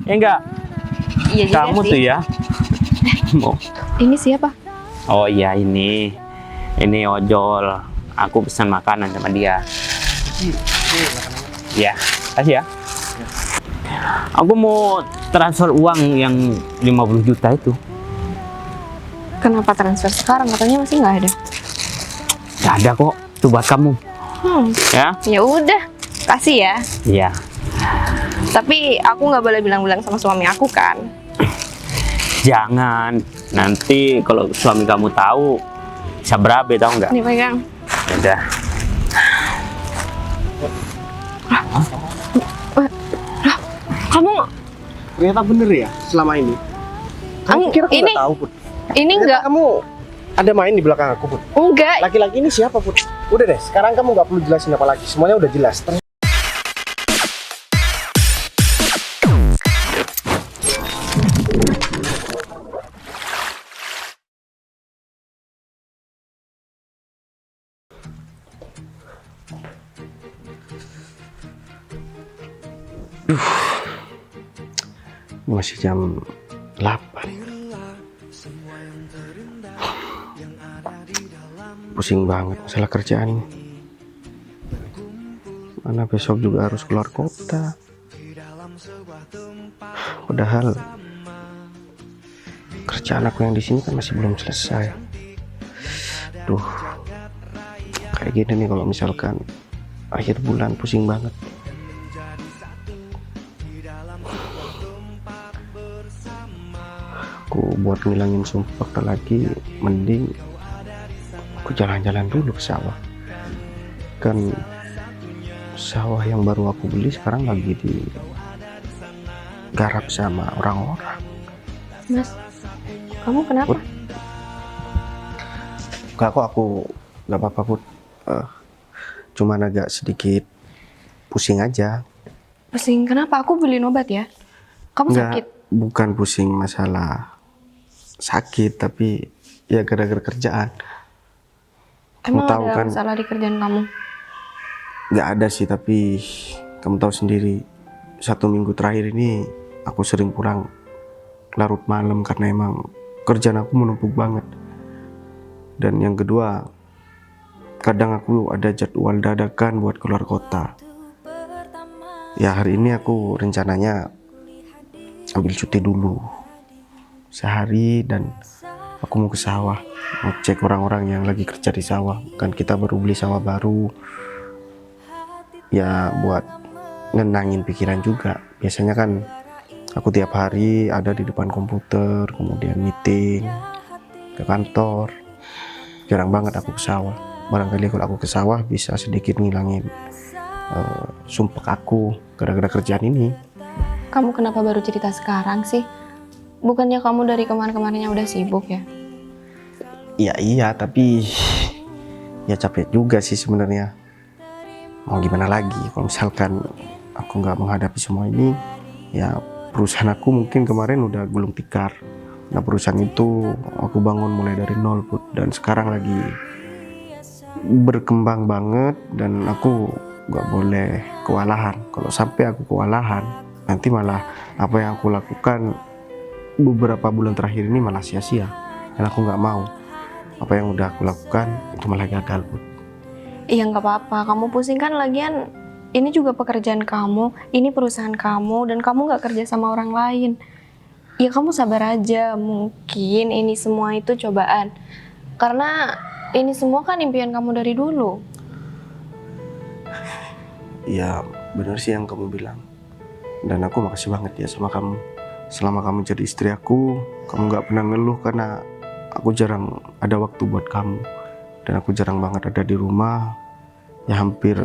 Ya enggak? Iya juga Kamu sih. tuh ya. Ini siapa? Oh iya ini ojol. Aku pesan makanan sama dia. Ya, kasih ya. Aku mau transfer uang yang 50 juta itu. Kenapa transfer sekarang? Katanya masih nggak ada. Gak ada kok. Itu buat kamu. Ya? Ya udah, kasih ya. Iya. Tapi aku nggak boleh bilang-bilang sama suami aku kan. Jangan. Nanti kalau suami kamu tahu bisa berabe, tahu nggak? Ini pegang. Udah. Kamu Ternyata bener ya selama ini. Aku kira aku ini nggak tahu, Put. ini Ternyata enggak kamu ada main di belakang aku, Put. enggak. Laki-laki ini siapa, Put? Udah deh, sekarang kamu nggak perlu jelasin apa lagi. Semuanya udah jelas. Ini masih jam 8. Pusing banget masalah kerjaan. Mana besok juga harus keluar kota. Padahal kerjaan aku yang di sini kan masih belum selesai. Duh, kayak gini nih kalau misalkan akhir bulan pusing banget. Aku buat ngilangin sumpah lagi, mending aku jalan-jalan dulu ke sawah. Kan sawah yang baru aku beli sekarang lagi digarap sama orang-orang. Mas, kamu kenapa? Put. Enggak kok, aku nggak apa-apa, Put. Cuman agak sedikit pusing aja. Pusing kenapa? Aku beliin obat ya. Kamu sakit? Bukan pusing masalah sakit, tapi ya gara-gara kerjaan. Kamu Emang tahu ada kan? masalah di kerjaan kamu? Nggak ada sih, tapi kamu tahu sendiri 1 minggu terakhir ini aku sering pulang larut malam karena emang kerjaan aku menumpuk banget. Dan yang kedua, kadang aku ada jadwal dadakan buat keluar kota. Ya hari ini aku rencananya ambil cuti dulu sehari dan aku mau ke sawah, mau cek orang-orang yang lagi kerja di sawah. Kan kita baru beli sawah baru, ya buat ngenangin pikiran juga. Biasanya kan aku tiap hari ada di depan komputer, kemudian meeting ke kantor. Jarang banget aku ke sawah. Barangkali kalau aku ke sawah bisa sedikit ngilangin sumpek aku gara-gara kerjaan ini. Kamu kenapa baru cerita sekarang sih? Bukannya kamu dari kemarin-kemarinnya udah sibuk ya? Iya, tapi ya capek juga sih sebenarnya. Mau gimana lagi kalau misalkan aku nggak menghadapi semua ini, ya perusahaan aku mungkin kemarin udah gulung tikar. Nah perusahaan itu aku bangun mulai dari nol, Put, dan sekarang lagi berkembang banget dan aku nggak boleh kewalahan. Kalau sampai aku kewalahan, nanti malah apa yang aku lakukan beberapa bulan terakhir ini malah sia-sia. Dan aku nggak mau apa yang udah aku lakukan itu malah gagal, Put. Iya nggak apa-apa, kamu pusing kan lagian. Ini juga pekerjaan kamu, ini perusahaan kamu, dan kamu nggak kerja sama orang lain. Ya kamu sabar aja, mungkin ini semua itu cobaan. Karena ini semua kan impian kamu dari dulu. Ya benar sih yang kamu bilang. Dan aku makasih banget ya sama kamu. Selama kamu jadi istri aku, kamu gak pernah ngeluh karena aku jarang ada waktu buat kamu. Dan aku jarang banget ada di rumah. Ya hampir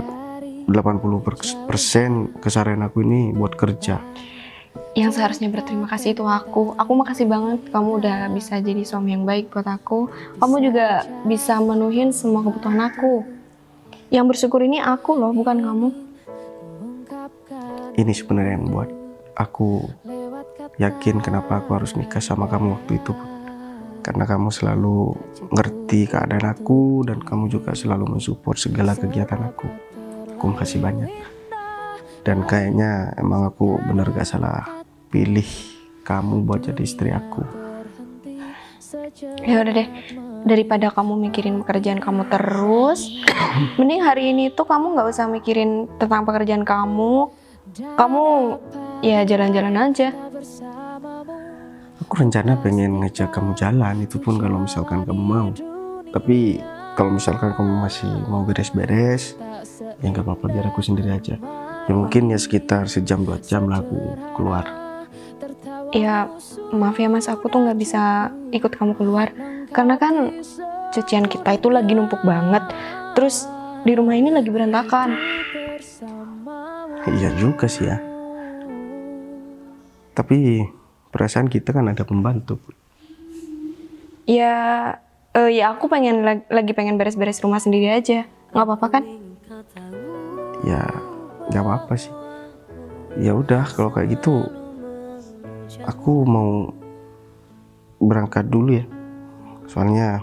80% keseharian aku ini buat kerja. Yang seharusnya berterima kasih itu aku. Aku makasih banget kamu udah bisa jadi suami yang baik buat aku. Kamu juga bisa menuhin semua kebutuhan aku. Yang bersyukur ini aku loh, bukan kamu. Ini sebenarnya yang buat aku yakin kenapa aku harus nikah sama kamu waktu itu, Put. Karena kamu selalu ngerti keadaan aku dan kamu juga selalu mensupport segala kegiatan aku. Aku makasih banyak. Dan kayaknya emang aku bener gak salah pilih kamu buat jadi istri aku. Ya udah deh, daripada kamu mikirin pekerjaan kamu terus, mending hari ini tuh kamu nggak usah mikirin tentang pekerjaan kamu. Kamu ya jalan-jalan aja. Aku rencana pengen ngajak kamu jalan, itu pun kalau misalkan kamu mau. Tapi kalau misalkan kamu masih mau beres-beres, ya nggak apa-apa, biar aku sendiri aja. Ya mungkin ya sekitar sejam 2 jam lah aku keluar. Ya maaf ya mas, aku tuh nggak bisa ikut kamu keluar. Karena kan cucian kita itu lagi numpuk banget. Terus di rumah ini lagi berantakan. Iya juga sih ya. Tapi perasaan kita kan ada pembantu. Ya aku lagi pengen beres-beres rumah sendiri aja. Nggak apa-apa kan? Ya nggak apa-apa sih. Ya udah kalau kayak gitu, aku mau berangkat dulu ya. Soalnya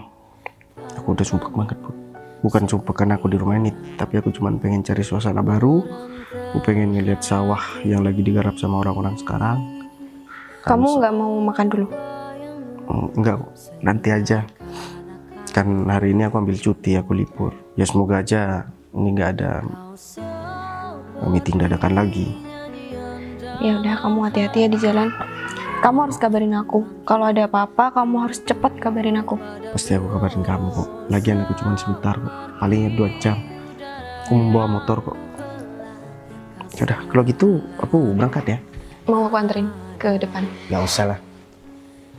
aku udah sumpek banget, Bu. Bukan sumpek karena aku di rumah ini, tapi aku cuma pengen cari suasana baru. Aku pengen ngeliat sawah yang lagi digarap sama orang-orang sekarang. Kamu nggak mau makan dulu? Enggak, nanti aja. Kan hari ini aku ambil cuti, aku libur. Ya semoga aja ini nggak ada meeting dadakan lagi. Ya udah, kamu hati-hati ya di jalan. Kamu harus kabarin aku. Kalau ada apa-apa, kamu harus cepat kabarin aku. Pasti aku kabarin kamu kok. Lagian aku cuma sebentar kok. Palingnya 2 jam. Aku membawa motor kok. Udah, kalau gitu aku berangkat ya. Mau aku anterin ke depan? Gak usah lah.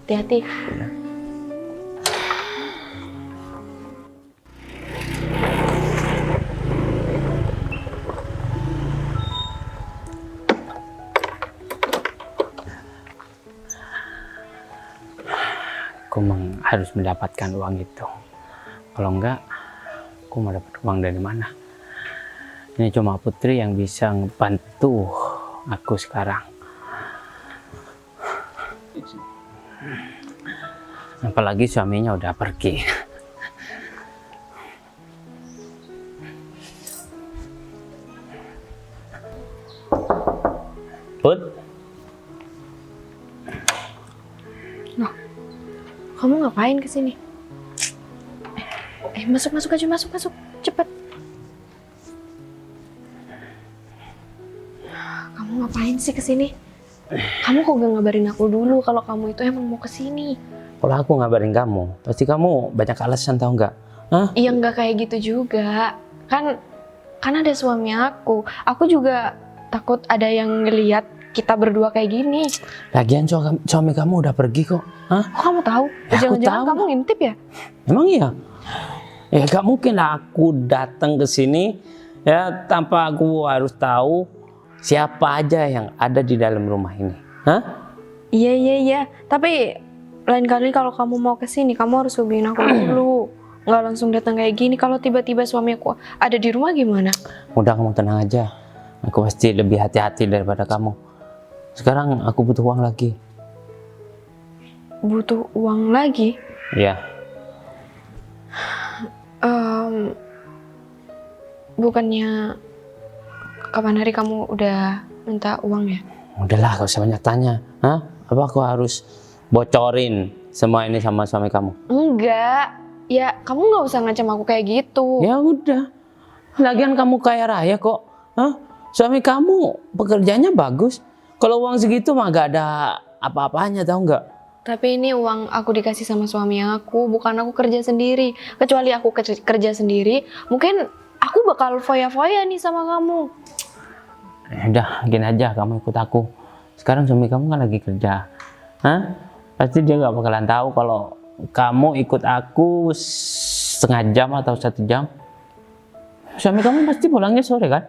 Hati-hati. Ya. Aku harus mendapatkan uang itu. Kalau enggak, aku mau dapat uang dari mana? Ini cuma Putri yang bisa membantu aku sekarang. Apalagi suaminya udah pergi. Put, Kamu ngapain kesini? Masuk aja, masuk, cepet. Kamu ngapain sih kesini? Kamu kok gak ngabarin aku dulu kalau kamu itu emang mau kesini? kalau aku ngabarin kamu, pasti kamu banyak alasan, tahu nggak? Hah? Iya nggak kayak gitu juga. Kan ada suami aku. Aku juga takut ada yang ngelihat kita berdua kayak gini. Lagian suami kamu udah pergi kok. Hah? Kok kamu tahu? Ya, aku Jangan-jangan tahu. kamu ngintip ya? Emang iya? Ya gak mungkin lah aku datang ke sini ya tanpa aku harus tahu siapa aja yang ada di dalam rumah ini. Hah? Iya. Tapi lain kali kalau kamu mau kesini, kamu harus hubungin aku dulu. Nggak langsung datang kayak gini. Kalau tiba-tiba suami aku ada di rumah gimana? Udah, kamu tenang aja. Aku pasti lebih hati-hati daripada kamu. Sekarang aku butuh uang lagi. Butuh uang lagi? Iya. Bukannya kapan hari kamu udah minta uang ya? Udahlah, gak usah banyak tanya. Hah? Apa aku harus bocorin semua ini sama suami kamu? Enggak. Ya, kamu nggak usah ngancam aku kayak gitu. Ya udah. Lagian kamu kaya raya kok. Hah? Suami kamu pekerjaannya bagus. Kalau uang segitu mah gak ada apa-apanya, tahu nggak? Tapi ini uang aku dikasih sama suami aku, bukan aku kerja sendiri. Kecuali aku kerja sendiri, mungkin aku bakal foya-foya nih sama kamu. Udah, gini aja, kamu ikut aku. Sekarang suami kamu kan lagi kerja. Hah? Pasti dia gak bakalan tahu kalau kamu ikut aku setengah jam atau 1 jam. Suami kamu pasti pulangnya sore kan?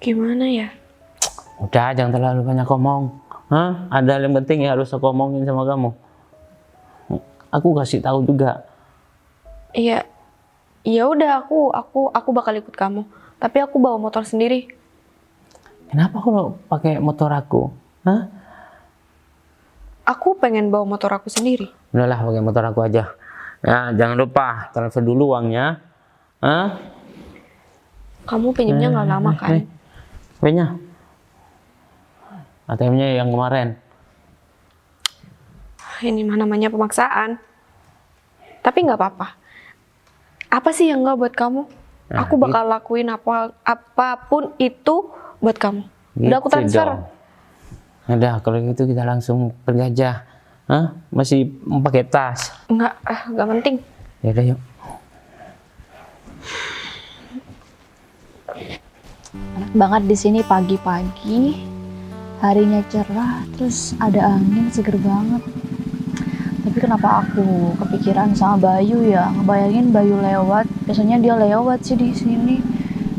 Gimana ya? Udah, jangan terlalu banyak ngomong. Hah? Ada hal yang penting yang harus aku omongin sama kamu. Aku kasih tahu juga. Iya. Ya udah, aku bakal ikut kamu. Tapi aku bawa motor sendiri. Kenapa kalau pakai motor aku? Hah? Aku pengen bawa motor aku sendiri. Udahlah, pakai motor aku aja. Ya, jangan lupa transfer dulu uangnya. Hah? Kamu pinjamnya nggak lama kan? Nih, HP-nya. ATM-nya yang kemarin. Ini mah namanya pemaksaan. Tapi nggak apa-apa. Apa sih yang nggak buat kamu? Nah, Aku bakal lakuin apapun itu buat kamu. Udah aku gitu transfer. dong. Udah, kalau gitu kita langsung pergi aja. Hah? Masih pakai tas? Nggak penting. Ya udah, yuk. Enak banget di sini pagi-pagi, harinya cerah, terus ada angin seger banget. Tapi kenapa aku kepikiran sama Bayu ya? Ngebayangin Bayu lewat, biasanya dia lewat sih di sini.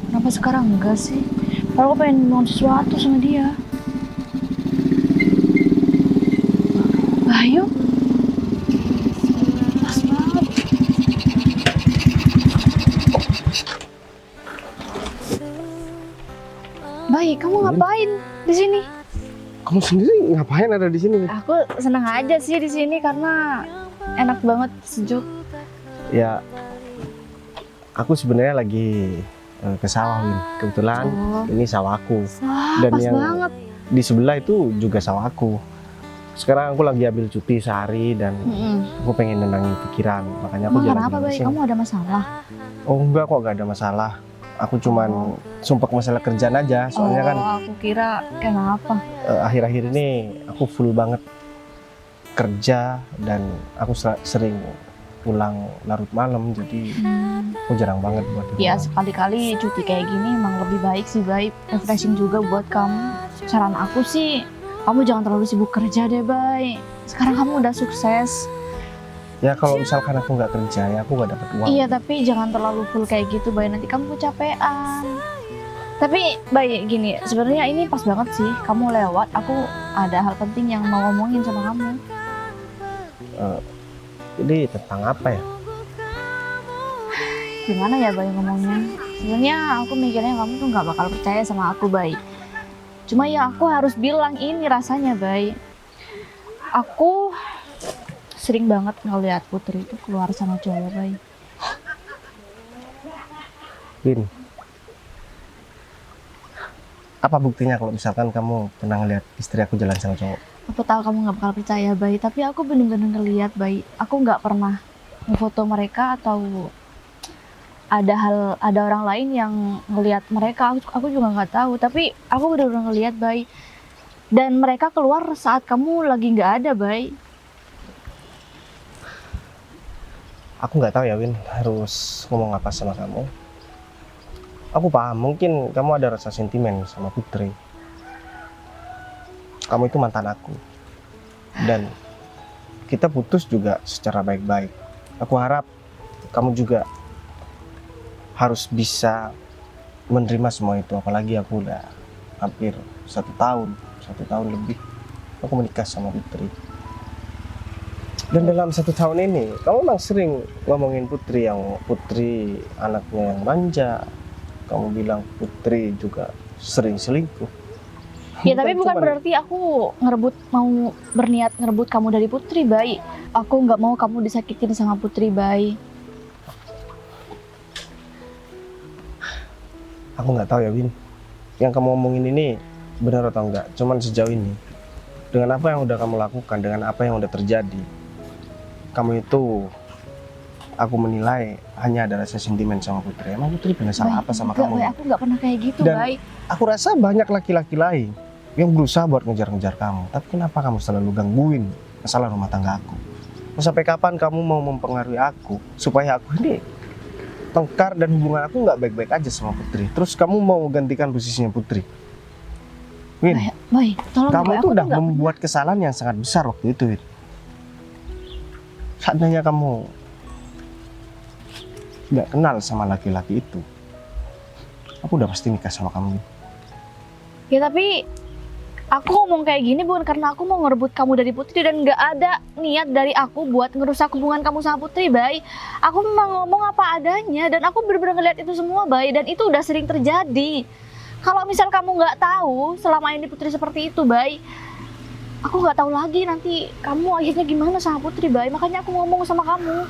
Kenapa sekarang enggak sih? Kalau aku pengen ngomong sesuatu sama dia. Bayu? Pas banget. Bayi, kamu ngapain di sini? Kamu sendiri ngapain ada di sini? Aku senang aja sih di sini karena enak banget, sejuk. Ya, aku sebenarnya lagi ke sawah, Win. Kebetulan Oh. ini sawahku. Wah, Dan pas yang banget. di sebelah itu juga sawahku. Sekarang aku lagi ambil cuti sehari dan aku pengen nenangin pikiran. Makanya aku Emang jalan-jalan kenapa, Bayi? kesini. Kamu ada masalah? Oh enggak kok, gak ada masalah. Aku cuman sumpah masalah kerjaan aja. Soalnya kan aku kira kenapa? akhir-akhir ini aku full banget kerja dan aku sering pulang larut malam. Jadi aku jarang banget buat di Ya rumah. sekali-kali cuti kayak gini emang lebih baik sih, Bayi. Refreshing juga buat kamu. Saran aku sih, kamu jangan terlalu sibuk kerja deh, Bayi. Sekarang kamu udah sukses. Ya kalau misalkan aku nggak kerja ya aku nggak dapat uang. Iya, tapi jangan terlalu full kayak gitu, Bayi. Nanti kamu kecapean. Tapi, Bayi, gini, sebenarnya ini pas banget sih. Kamu lewat, aku ada hal penting yang mau ngomongin sama kamu. Jadi tentang apa ya? Gimana ya, Bayi, ngomongnya? Sebenarnya aku mikirnya kamu tuh nggak bakal percaya sama aku, Bayi. Cuma ya aku harus bilang ini rasanya, Bayi. Aku sering banget ngeliat Putri itu keluar sama cowok, Bayi. Win, apa buktinya kalau misalkan kamu pernah ngeliat istri aku jalan sama cowok? Aku tahu kamu nggak bakal percaya, Bayi, tapi aku bener-bener ngeliat, Bayi. Aku nggak pernah ngefoto mereka atau ada orang lain yang ngeliat mereka. Aku juga nggak tahu, tapi aku bener-bener ngeliat, Bayi. Dan mereka keluar saat kamu lagi nggak ada, Bayi. Aku nggak tahu ya Win, harus ngomong apa sama kamu. Aku paham, mungkin kamu ada rasa sentimen sama Putri. Kamu itu mantan aku. Dan kita putus juga secara baik-baik. Aku harap kamu juga harus bisa menerima semua itu. Apalagi aku udah hampir 1 tahun lebih aku menikah sama Putri. Dan dalam 1 tahun ini, kamu memang sering ngomongin Putri anaknya yang manja. Kamu bilang Putri juga sering selingkuh. Ya tapi bukan cuman- berarti aku mau berniat ngerebut kamu dari Putri, Bayi. Aku nggak mau kamu disakitin sama Putri, Bayi. Aku nggak tahu ya Win, yang kamu ngomongin ini benar atau enggak. Cuman sejauh ini, dengan apa yang udah kamu lakukan, dengan apa yang udah terjadi, kamu itu, aku menilai hanya ada rasa sentimen sama Putri. Emang Putri pernah salah Bayi, apa sama enggak, kamu? Bayi, aku nggak pernah kayak gitu, Dan- Bayi. Aku rasa banyak laki-laki lain yang berusaha buat ngejar-ngejar kamu. Tapi kenapa kamu selalu gangguin masalah rumah tangga aku? Mau sampai kapan kamu mau mempengaruhi aku supaya aku ini tengkar dan hubungan aku nggak baik-baik aja sama Putri? Terus kamu mau gantikan posisinya Putri? Win, Bayi, tolong, kamu Bayi, itu aku udah tuh nggak membuat kesalahan yang sangat besar waktu itu, Win. Seandainya kamu nggak kenal sama laki-laki itu, aku udah pasti nikah sama kamu. Win. Ya tapi aku ngomong kayak gini bukan karena aku mau ngerebut kamu dari Putri dan nggak ada niat dari aku buat ngerusak hubungan kamu sama Putri, Bayi. Aku memang ngomong apa adanya dan aku bener-bener ngeliat itu semua, Bayi, dan itu udah sering terjadi. Kalau misal kamu nggak tahu selama ini Putri seperti itu, Bayi, aku nggak tahu lagi nanti kamu akhirnya gimana sama Putri, Bayi. Makanya aku ngomong sama kamu.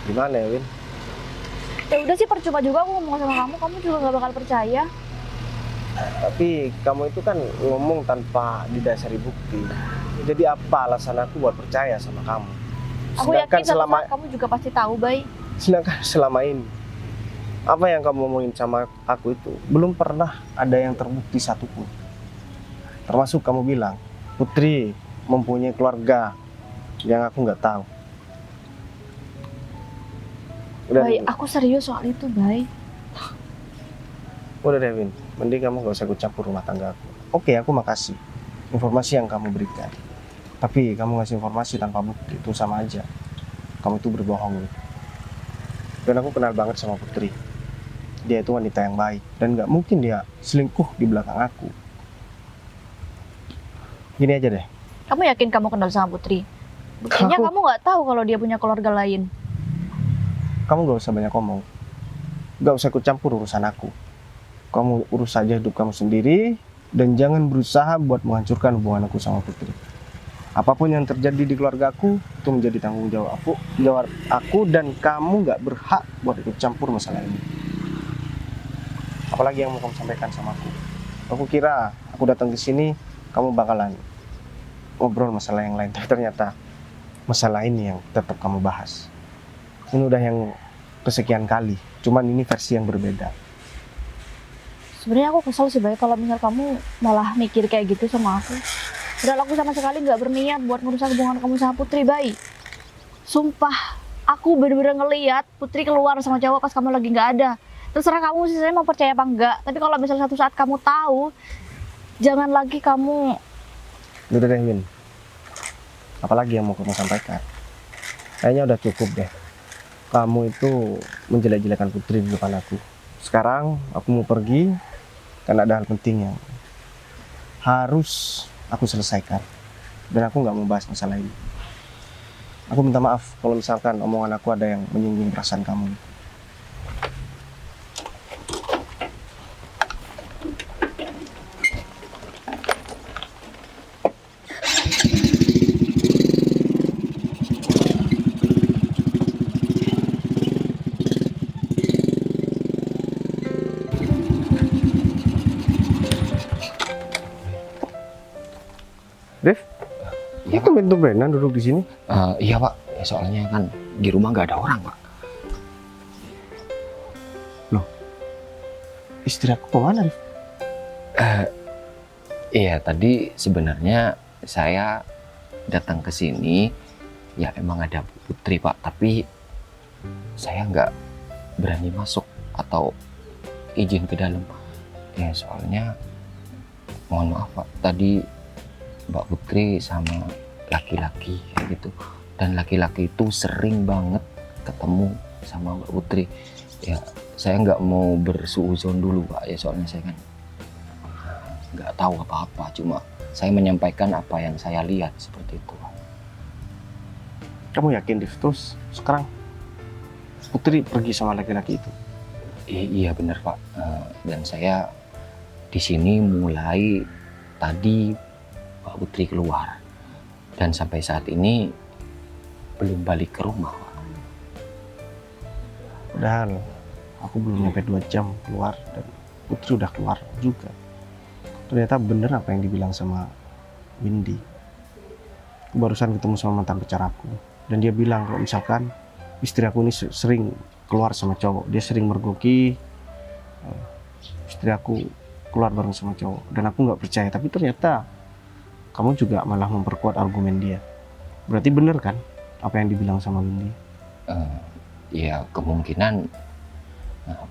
Gimana ya, Win? Ya udah sih, percuma juga aku ngomong sama kamu juga nggak bakal percaya. Tapi kamu itu kan ngomong tanpa didasari bukti. Jadi apa alasan aku buat percaya sama kamu? Aku yakin suatu saat kamu juga pasti tahu, Bay. Sedangkan selama ini apa yang kamu ngomongin sama aku itu belum pernah ada yang terbukti satupun. Termasuk kamu bilang Putri mempunyai keluarga yang aku nggak tahu. Bay, aku serius soal itu, Bay. Udah deh, Win. Mending kamu gak usah ikut campur rumah tangga aku. Oke, aku makasih informasi yang kamu berikan. Tapi kamu ngasih informasi tanpa bukti itu sama aja kamu itu berbohong. Dan aku kenal banget sama Putri. Dia itu wanita yang baik dan gak mungkin dia selingkuh di belakang aku. Gini aja deh. Kamu yakin kamu kenal sama Putri? Buktinya kamu nggak tahu kalau dia punya keluarga lain. Kamu gak usah banyak ngomong. Gak usah ikut campur urusan aku. Kamu urus saja hidup kamu sendiri dan jangan berusaha buat menghancurkan hubungan aku sama Putri. Apapun yang terjadi di keluarga aku itu menjadi tanggung jawab aku dan kamu nggak berhak buat ikut campur masalah ini. Apalagi yang mau kamu sampaikan sama aku. Aku kira aku datang ke sini kamu bakalan ngobrol masalah yang lain, tapi ternyata masalah ini yang tetap kamu bahas. Ini udah yang kesekian kali, cuman ini versi yang berbeda. Sebenarnya aku kesel sih, Bay, kalau misal kamu malah mikir kayak gitu sama aku. Padahal aku sama sekali nggak berniat buat ngerusak hubungan kamu sama Putri, Bay. Sumpah, aku bener-bener ngeliat Putri keluar sama cowok pas kamu lagi nggak ada. Terserah kamu sih, saya mau percaya apa enggak. Tapi kalau misal satu saat kamu tahu, jangan lagi kamu... Udah deh, Win. Apalagi yang mau kamu sampaikan? Kayaknya udah cukup deh. Kamu itu menjelek-jelekan Putri di depan aku. Sekarang aku mau pergi karena ada hal penting yang harus aku selesaikan. Dan aku nggak mau bahas masalah ini. Aku minta maaf kalau misalkan omongan aku ada yang menyinggung perasaan kamu. Dev, Iya, kamu itu benar duduk di sini? Iya Pak, ya, soalnya kan di rumah nggak ada orang Pak. Loh, istri aku kemana, Dev? Iya, tadi sebenarnya saya datang ke sini, ya emang ada Putri Pak, tapi saya nggak berani masuk atau izin ke dalam. Ya soalnya, mohon maaf Pak, tadi Mbak Putri sama laki-laki kayak gitu, dan laki-laki itu sering banget ketemu sama Mbak Putri. Ya saya nggak mau bersuuzon dulu Pak, ya soalnya saya kan nggak tahu apa-apa, cuma saya menyampaikan apa yang saya lihat seperti itu Pak. Kamu yakin, Dev? Terus sekarang Putri pergi sama laki-laki itu? Iya benar Pak. Dan saya di sini mulai tadi Mbak Putri keluar dan sampai saat ini belum balik ke rumah Pak. Padahal aku belum nyampe 2 jam keluar dan Putri udah keluar juga. Ternyata bener apa yang dibilang sama Windy. Aku barusan ketemu sama mantan pacar aku dan dia bilang kalau misalkan istri aku ini sering keluar sama cowok, dia sering mergoki istri aku keluar bareng sama cowok, dan aku nggak percaya. Tapi ternyata kamu juga malah memperkuat argumen dia. Berarti bener kan apa yang dibilang sama Windy? Ya kemungkinan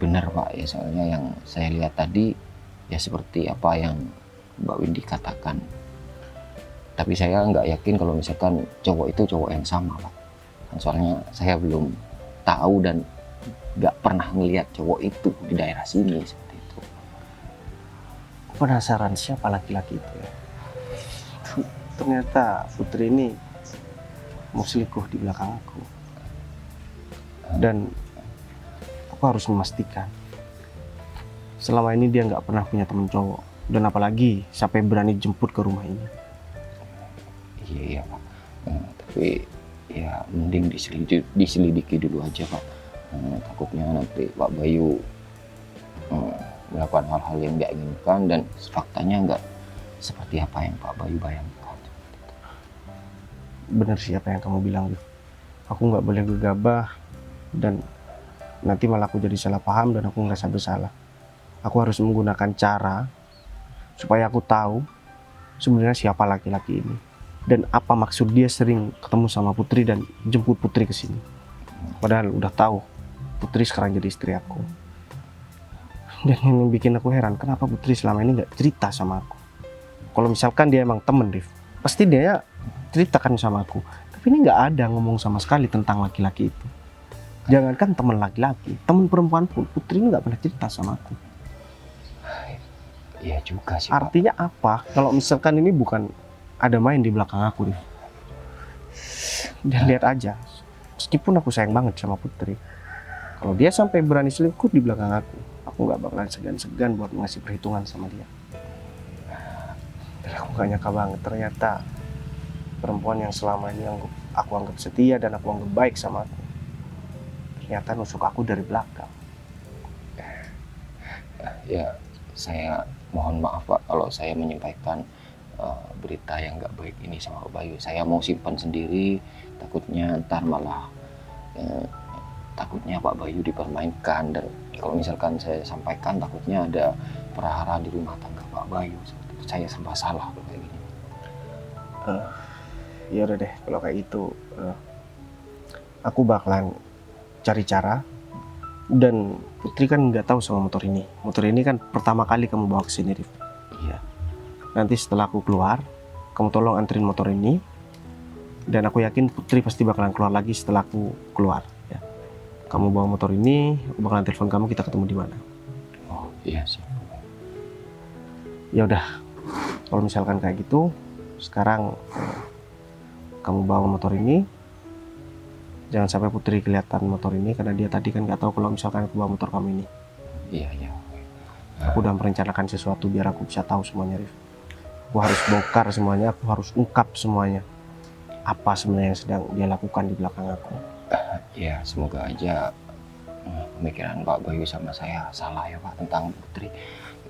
benar Pak, ya soalnya yang saya lihat tadi ya seperti apa yang Mbak Windy katakan. Tapi saya nggak yakin kalau misalkan cowok itu cowok yang sama Pak. Soalnya saya belum tahu dan nggak pernah ngelihat cowok itu di daerah sini seperti itu. Penasaran siapa laki-laki itu ya? Ternyata Putri ini mau selingkuh di belakang aku. Dan aku harus memastikan selama ini dia nggak pernah punya temen cowok, dan apalagi sampai berani jemput ke rumah ini. Iya Pak, tapi ya mending diselidiki dulu aja Pak. Takutnya nanti Pak Bayu melakukan hal-hal yang nggak inginkan dan faktanya nggak seperti apa yang Pak Bayu bayangkan. Bener sih apa yang kamu bilang, Rif. Aku nggak boleh gegabah dan nanti malah aku jadi salah paham dan aku ngerasa bersalah. Aku harus menggunakan cara supaya aku tahu sebenarnya siapa laki-laki ini dan apa maksud dia sering ketemu sama Putri dan jemput Putri ke sini. Padahal udah tahu Putri sekarang jadi istri aku. Dan yang bikin aku heran, kenapa Putri selama ini nggak cerita sama aku? Kalau misalkan dia emang temen, Rif, pasti dia ceritakan sama aku. Tapi ini nggak ada ngomong sama sekali tentang laki-laki itu. Jangankan teman laki-laki, teman perempuan pun Putri ini nggak pernah cerita sama aku. Iya juga sih, Pak. Artinya apa? Kalau misalkan ini bukan ada main di belakang aku, Rif. Dan lihat aja, meskipun aku sayang banget sama Putri, kalau dia sampai berani selingkuh di belakang aku nggak bakalan segan-segan buat ngasih perhitungan sama dia. Dan aku gak nyangka banget, ternyata perempuan yang selama ini aku anggap setia dan aku anggap baik sama aku, ternyata nusuk aku dari belakang. Ya, saya mohon maaf Pak kalau saya menyampaikan berita yang nggak baik ini sama Pak Bayu. Saya mau simpan sendiri, takutnya ntar malah takutnya Pak Bayu dipermainkan, dan kalau misalkan saya sampaikan takutnya ada perahara di rumah tangga Pak Bayu. Saya serba salah kalau kayak gini. Ya udah deh, kalau kayak itu aku bakalan cari cara. Dan Putri kan nggak tahu sama motor ini. Motor ini kan pertama kali kamu bawa ke sini, Rif. Iya. Nanti setelah aku keluar, kamu tolong anterin motor ini. Dan aku yakin Putri pasti bakalan keluar lagi setelah aku keluar. Ya. Kamu bawa motor ini, aku bakalan telepon kamu, kita ketemu di mana. Oh iya sih. Ya udah, kalau misalkan kayak gitu, sekarang kamu bawa motor ini. Jangan sampai Putri kelihatan motor ini karena dia tadi kan nggak tahu kalau misalkan aku bawa motor kamu ini. Iya iya. Aku udah merencanakan sesuatu biar aku bisa tahu semuanya, Rif. Aku harus bongkar semuanya, aku harus ungkap semuanya. Apa sebenarnya yang sedang dia lakukan di belakang aku. Ya semoga aja pemikiran Pak Bayu sama saya salah ya Pak tentang Putri.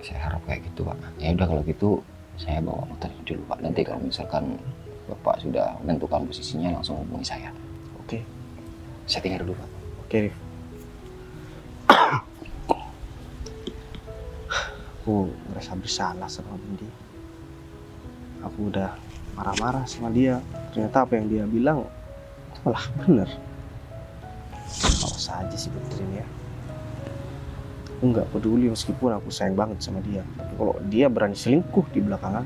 Saya harap kayak gitu Pak. Ya udah kalau gitu saya bawa motor dulu Pak. Nanti kalau misalkan Bapak sudah menentukan posisinya langsung hubungi saya. Oke. Saya tinggal dulu Pak. Oke, Rif. Aku merasa bersalah sama Bindi. Aku udah marah-marah sama dia. Ternyata apa yang dia bilang itu malah bener. Awas aja sih Putri ini ya. Aku nggak peduli meskipun aku sayang banget sama dia. Tapi kalau dia berani selingkuh di belakang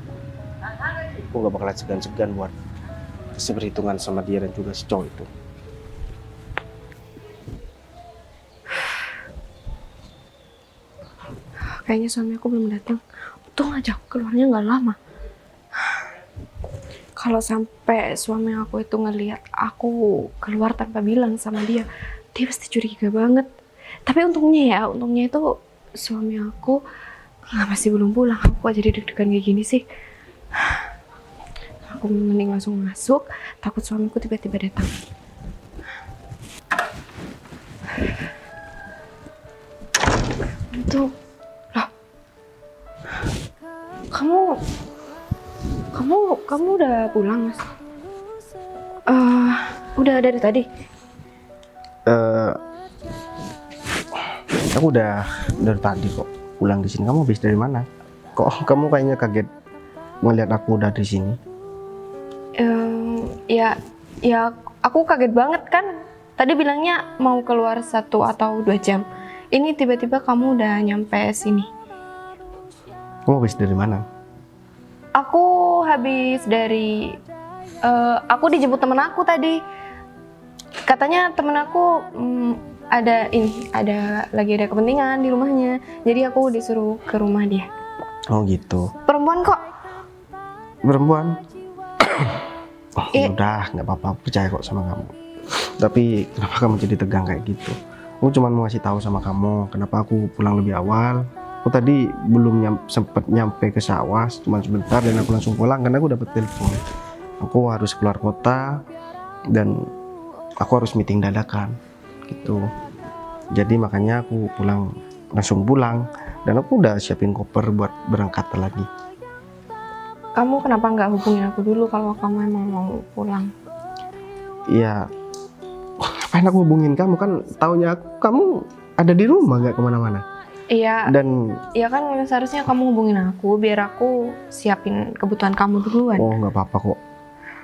aku nggak bakalan segan-segan buat kasih perhitungan sama dia dan juga si cowok itu. Kayaknya suami aku belum datang. Untung aja aku keluarnya nggak lama. Kalau sampai suami aku itu ngelihat aku keluar tanpa bilang sama dia, dia pasti curiga banget. Tapi untungnya itu suami aku masih belum pulang. Aku aja deg-degan kayak gini sih. Aku mending langsung masuk, takut suamiku tiba-tiba datang. Itu Kamu udah pulang, Mas? Udah dari tadi? Aku udah dari tadi kok pulang di sini. Kamu habis dari mana? Kok kamu kayaknya kaget melihat aku udah di sini? Ya aku kaget banget kan. Tadi bilangnya mau keluar 1 atau 2 jam. Ini tiba-tiba kamu udah nyampe sini. Kamu habis dari mana? Aku habis dari aku dijemput temen aku tadi. Katanya temen aku lagi ada kepentingan di rumahnya. Jadi aku disuruh ke rumah dia. Oh gitu. Perempuan kok. Perempuan. Ya udah, nggak apa-apa, percaya kok sama kamu. Tapi kenapa kamu jadi tegang kayak gitu? Aku cuma mau ngasih tahu sama kamu kenapa aku pulang lebih awal. Aku tadi belum sempet nyampe ke sawah, cuma sebentar dan aku langsung pulang karena aku dapat telepon. Aku harus keluar kota dan aku harus meeting dadakan gitu. Jadi makanya aku langsung pulang. Dan aku udah siapin koper buat berangkat lagi. Kamu kenapa nggak hubungin aku dulu kalau kamu emang mau pulang? Ya, ngapain aku hubungin kamu, kan taunya aku kamu ada di rumah nggak kemana-mana. Iya, Dan kan seharusnya kamu hubungin aku biar aku siapin kebutuhan kamu duluan. oh nggak apa-apa kok.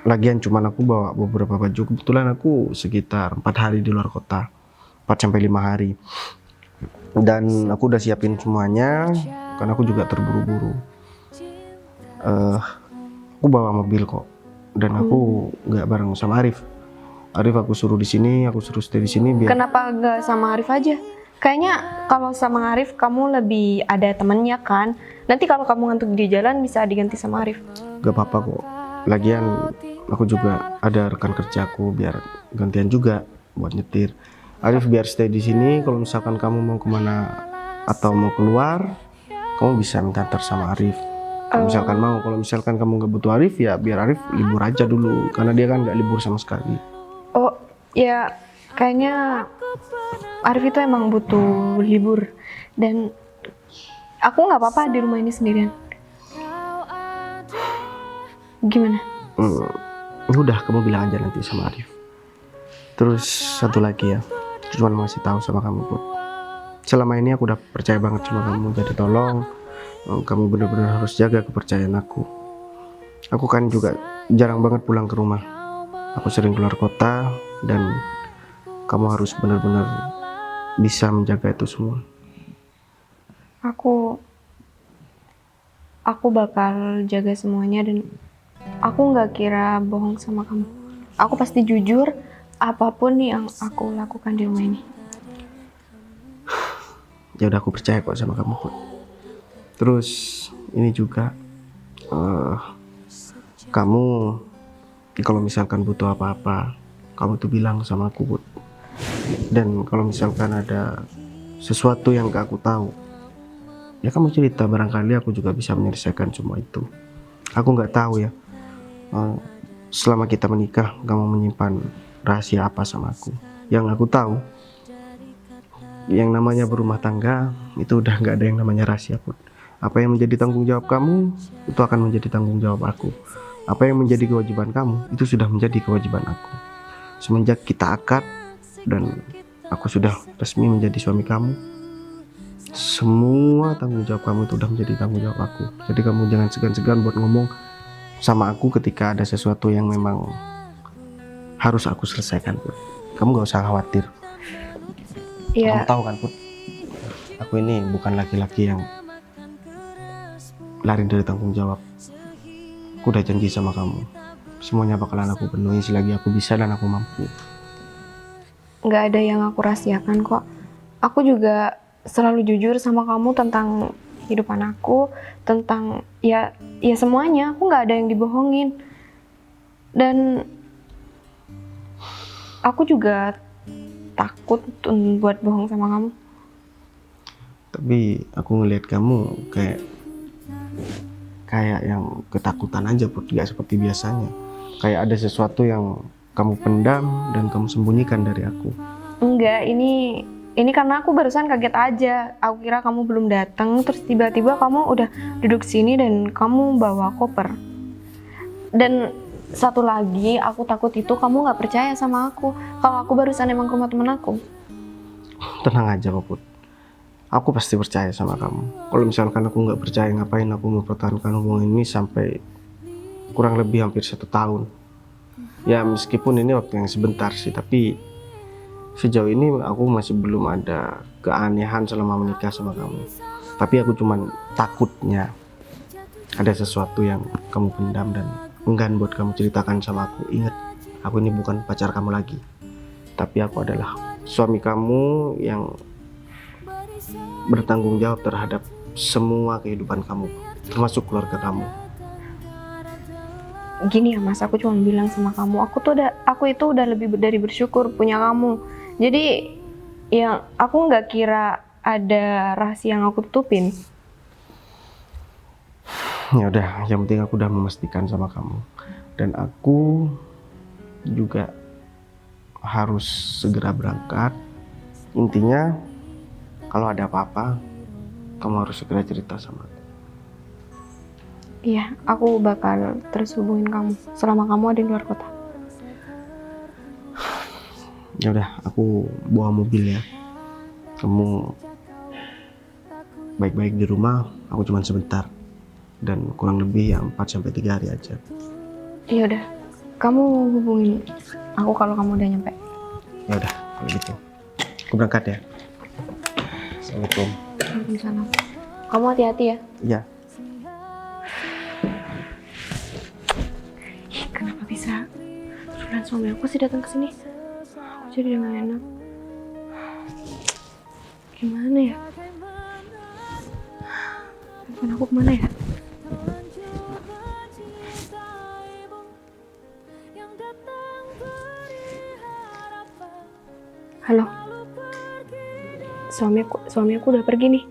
Lagian cuman aku bawa beberapa baju. Kebetulan aku sekitar 4 hari di luar kota, 4 sampai 5 hari. Dan aku udah siapin semuanya karena aku juga terburu-buru. Aku bawa mobil kok, dan aku nggak bareng sama Arif. Arif aku suruh di sini, aku suruh stay di sini biar. Kenapa nggak sama Arif aja? Kayaknya kalau sama Arif kamu lebih ada temennya kan. Nanti kalau kamu ngantuk di jalan bisa diganti sama Arif. Gak apa-apa kok. Lagian aku juga ada rekan kerjaku biar gantian juga buat nyetir. Arif biar stay di sini. Kalau misalkan kamu mau kemana atau mau keluar, kamu bisa minta antar sama Arif. Kalau misalkan mau, kalau misalkan kamu nggak butuh Arif, ya biar Arif libur aja dulu, karena dia kan nggak libur sama sekali. Oh ya, kayaknya Arif itu emang butuh libur. Dan aku nggak apa-apa di rumah ini sendirian. Gimana? Udah, kamu bilang aja nanti sama Arif. Terus satu lagi ya, cuma mau ngasih tahu sama kamu, Put. Selama ini aku udah percaya banget sama kamu, jadi tolong kamu benar-benar harus jaga kepercayaan aku. Aku kan juga jarang banget pulang ke rumah. Aku sering keluar kota, dan kamu harus benar-benar bisa menjaga itu semua. Aku bakal jaga semuanya, dan aku nggak kira bohong sama kamu. Aku pasti jujur apapun yang aku lakukan di rumah ini. Ya udah, aku percaya kok sama kamu, Put. Terus ini juga kamu kalau misalkan butuh apa-apa, kamu tuh bilang sama aku, Put. Dan kalau misalkan ada sesuatu yang gak aku tahu, ya kamu cerita, barangkali aku juga bisa menyelesaikan semua itu. Aku nggak tahu ya, selama kita menikah kamu menyimpan rahasia apa sama aku. Yang aku tahu, yang namanya berumah tangga itu udah nggak ada yang namanya rahasia, Put. Apa yang menjadi tanggung jawab kamu, itu akan menjadi tanggung jawab aku. Apa yang menjadi kewajiban kamu, itu sudah menjadi kewajiban aku. Semenjak kita akad dan aku sudah resmi menjadi suami kamu, semua tanggung jawab kamu itu udah menjadi tanggung jawab aku. Jadi kamu jangan segan-segan buat ngomong sama aku ketika ada sesuatu yang memang harus aku selesaikan, Put. Kamu gak usah khawatir. Ya, Kamu tahu kan, Put, aku ini bukan laki-laki yang lari dari tanggung jawab. Aku udah janji sama kamu, semuanya bakalan aku penuhi selagi aku bisa dan aku mampu. nggak ada yang aku rahasiakan kok. Aku juga selalu jujur sama kamu tentang kehidupan aku, tentang ya semuanya. Aku nggak ada yang dibohongin. Dan aku juga takut buat bohong sama kamu. Tapi aku ngelihat kamu kayak yang ketakutan aja, Put. Gak seperti biasanya. Kayak ada sesuatu yang kamu pendam dan kamu sembunyikan dari aku. Enggak, ini karena aku barusan kaget aja. Aku kira kamu belum datang, terus tiba-tiba kamu udah duduk sini dan kamu bawa koper. Dan satu lagi, aku takut itu kamu nggak percaya sama aku. Kalau aku barusan emang ke rumah temen aku. Tenang aja kok, Put. Aku pasti percaya sama kamu. Kalau misalkan aku nggak percaya, ngapain aku mempertahankan hubungan ini sampai kurang lebih hampir 1 tahun. Ya meskipun ini waktu yang sebentar sih, tapi sejauh ini aku masih belum ada keanehan selama menikah sama kamu. Tapi aku cuman takutnya ada sesuatu yang kamu pendam dan enggan buat kamu ceritakan sama aku. Ingat, aku ini bukan pacar kamu lagi, tapi aku adalah suami kamu yang bertanggung jawab terhadap semua kehidupan kamu, termasuk keluarga kamu. Gini ya Mas, aku cuma bilang sama kamu, aku itu udah lebih dari bersyukur punya kamu. Jadi ya aku nggak kira ada rahasia yang aku tutupin. Ya udah, yang penting aku udah memastikan sama kamu, dan aku juga harus segera berangkat. Intinya kalau ada apa-apa kamu harus segera cerita sama aku. Iya, aku bakal terus hubungin kamu selama kamu ada di luar kota. Ya udah, aku bawa mobil ya. Kamu baik-baik di rumah, aku cuma sebentar. Dan kurang lebih ya 4-3 hari aja. Iya udah, kamu hubungin aku kalau kamu udah nyampe. Ya udah, kalau gitu. Aku berangkat ya. Assalamualaikum. Waalaikumsalam. Kamu hati-hati ya. Iya. Ih, kenapa bisa Sulan suami aku sih datang ke sini? Aku jadi nggak enak. Gimana ya? Telepon aku kemana ya? Halo. Suami aku udah pergi nih.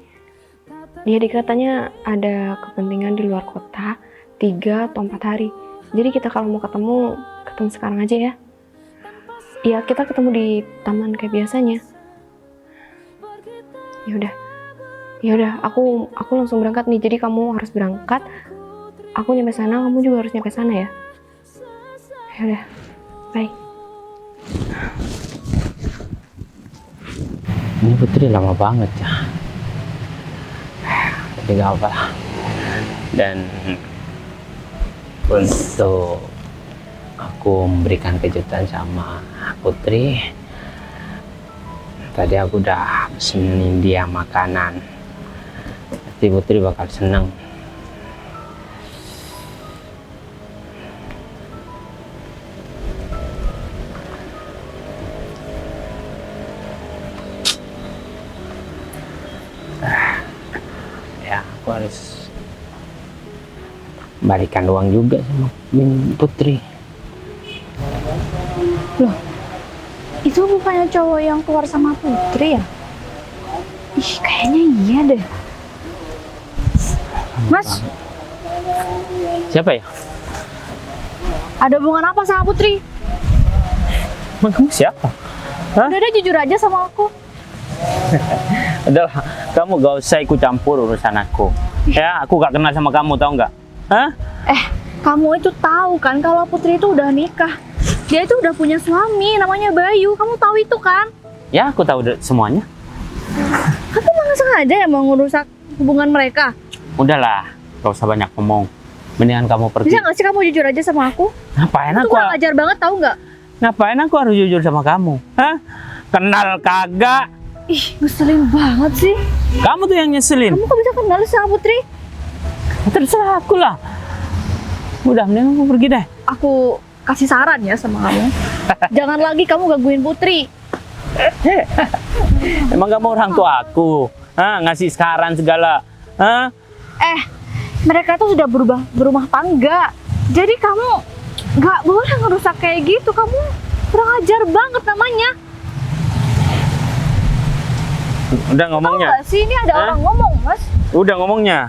Dia dikatanya ada kepentingan di luar kota 3 atau 4 hari. Jadi kita kalau mau ketemu sekarang aja ya. Iya, kita ketemu di taman kayak biasanya. Ya udah, aku langsung berangkat nih. Jadi kamu harus berangkat. Aku nyampe sana, kamu juga harus nyampe sana ya. Ya udah. Bye. Ini Putri lama banget ya. Tapi gak apa. Dan untuk aku memberikan kejutan sama Putri, tadi aku udah pesenin dia makanan. Pasti Putri bakal seneng. Ya, aku harus balikan uang juga sama Putri. Loh, itu bukannya cowok yang keluar sama Putri ya? Ih, kayaknya iya deh. Mas, Siapa ya? ada hubungan apa sama Putri? Emang kamu siapa? Hah? Udah deh, jujur aja sama aku. Udahlah, kamu gak usah ikut campur urusan aku. Ya, aku gak kenal sama kamu, tau nggak? Hah? Kamu itu tahu kan kalau Putri itu udah nikah. Dia itu udah punya suami, namanya Bayu. Kamu tahu itu kan? Ya, aku tahu semuanya. Kamu nggak sengaja ya mau ngerusak hubungan mereka? Udahlah, gak usah banyak ngomong. Mendingan kamu pergi. Bisa nggak sih kamu jujur aja sama aku? Ngapain Itu aku? kurang ajar banget, tahu nggak? Ngapain aku harus jujur sama kamu? Hah? Kenal kagak? Ih, ngeselin banget sih. Kamu tuh yang nyeselin. Kamu kok bisa kenal sama Putri? Terserah aku lah. Udah, mendingan aku pergi deh. Aku kasih saran ya sama kamu. Jangan lagi kamu gangguin Putri. Emang kamu orang tua aku? Hah? Ngasih saran segala? Hah? Mereka tuh sudah berumah tangga. Jadi kamu nggak boleh ngerusak kayak gitu. Kamu kurang ajar banget namanya. Udah Tahu ngomongnya. nggak sih ini ada Hah? orang ngomong, Mas? Udah ngomongnya.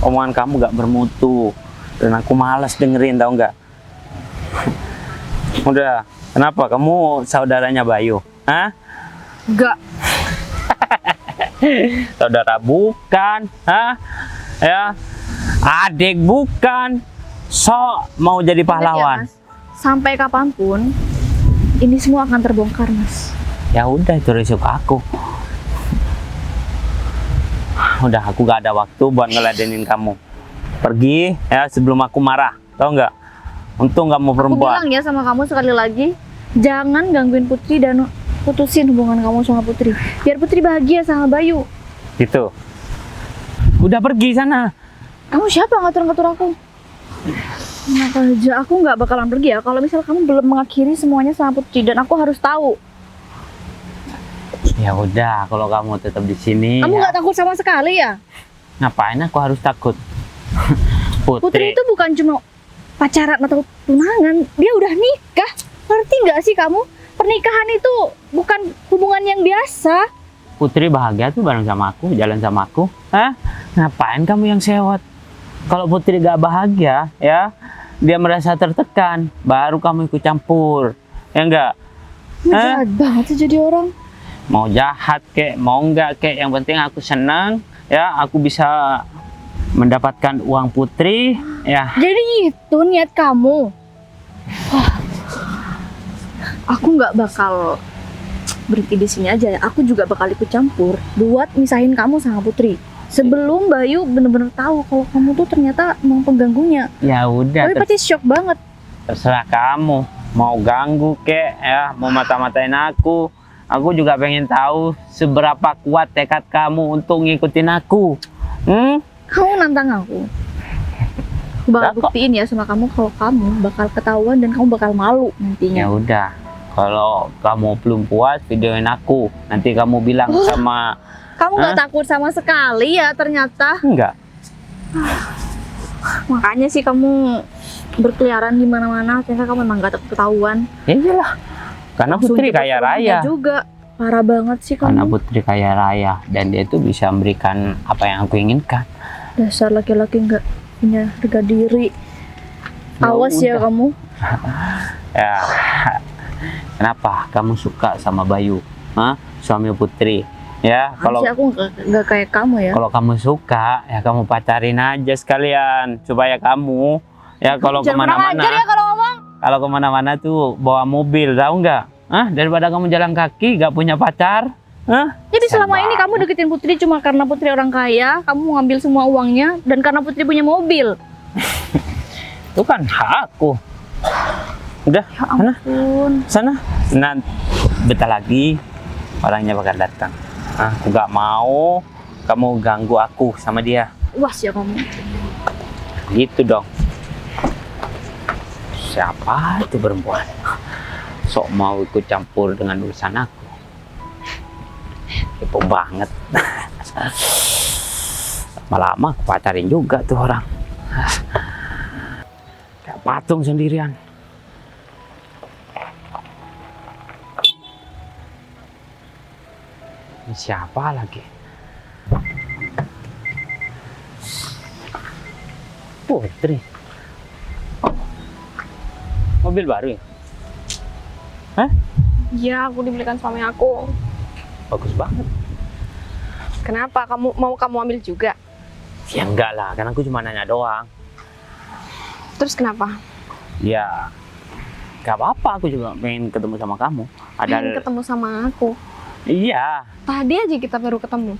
Omongan kamu gak bermutu. Dan aku malas dengerin, tau nggak? Udah, kenapa? Kamu saudaranya Bayu? Hah? Nggak. Saudara bukan? Hah? Ya? Adik bukan? Sok mau jadi Ingat ya, pahlawan? Mas, sampai kapanpun ini semua akan terbongkar, Mas. Ya udah, itu risiko aku. Udah, aku gak ada waktu buat ngeladenin kamu. Pergi ya sebelum aku marah, tau nggak? Untung kamu Aku perempuan. bilang ya sama kamu sekali lagi, jangan gangguin Putri dan putusin hubungan kamu sama Putri. Biar Putri bahagia sama Bayu. Gitu. Udah pergi sana. Kamu siapa ngatur-ngatur aku? Enak aja, aku nggak bakalan pergi ya kalau misal kamu belum mengakhiri semuanya sama Putri dan aku harus tahu. Ya udah, kalau kamu tetap di sini. Kamu ya, nggak takut sama sekali ya? ngapain aku harus takut? Putri itu bukan cuma pacaran atau tunangan, dia udah nikah. Ngerti nggak sih kamu? Pernikahan itu bukan hubungan yang biasa. Putri bahagia tuh bareng sama aku, jalan sama aku. Hah? Ngapain kamu yang sewot? Kalau Putri gak bahagia, ya, dia merasa tertekan, baru kamu ikut campur. Ya enggak? Jahat banget sih jadi orang. Mau jahat kek, mau enggak kek, yang penting aku senang, ya aku bisa mendapatkan uang Putri, ya. Jadi itu niat kamu. Wah, aku nggak bakal berhenti di sini aja ya. Aku juga bakal ikut campur buat misahin kamu sama Putri. Sebelum Bayu bener-bener tahu kalau kamu tuh ternyata emang pengganggunya. Ya udah, Tapi pasti shock banget. terserah kamu mau ganggu kek, ya mau mata-matain aku. Aku juga pengen tahu seberapa kuat tekad kamu untuk ngikutin aku. Kamu nantang aku. Aku bakal Enggak kok. buktiin ya sama kamu kalau kamu bakal ketahuan dan kamu bakal malu Ya nantinya. udah, kalau kamu belum puas videoin aku. Nanti kamu bilang sama Kamu nggak takut sama sekali ya ternyata. enggak. Makanya sih kamu berkeliaran di mana-mana. Ternyata kamu memang gak takut ketahuan. Ya iyalah. Karena Langsung Putri jemput kaya ke rumahnya raya. juga. Parah banget sih Karena kamu. Putri kaya raya dan dia itu bisa memberikan apa yang aku inginkan. Dasar laki-laki nggak punya harga diri. Ya Awas ya udah. kamu. Ya. Kenapa kamu suka sama Bayu? Hah? Suami Putri. Ya, kalau Harusnya aku nggak kayak kamu ya. kalau kamu suka, ya kamu pacarin aja sekalian supaya kamu ya kalau Jangan kurang ajar ya kemana-mana, kalau ngomong. kalau kemana-mana tuh bawa mobil, tahu nggak? Hah? Daripada kamu jalan kaki, nggak punya pacar. Hah? Jadi selama Sama. ini kamu deketin Putri cuma karena Putri orang kaya, kamu ngambil semua uangnya, dan karena Putri punya mobil. Itu kan hak aku. Udah, Ya ampun. sana. Nah, bentar lagi orangnya bakal datang. Aku nggak mau kamu ganggu aku sama dia. Was ya kamu. Gitu dong. Siapa itu perempuan? Sok mau ikut campur dengan urusan aku. Kepo banget. Lama-lama aku pacarin juga tuh orang. Kayak patung sendirian. Ini siapa lagi? Putri. Mobil baru ya? Hah? Iya, aku dibelikan suami aku. Bagus banget. Kenapa? Kamu ambil juga? Ya enggak lah, kan aku cuma nanya doang. Terus kenapa? Ya, gak apa-apa, aku juga pengen ketemu sama kamu. Pengen ketemu sama aku. Iya, Tadi aja kita baru ketemu.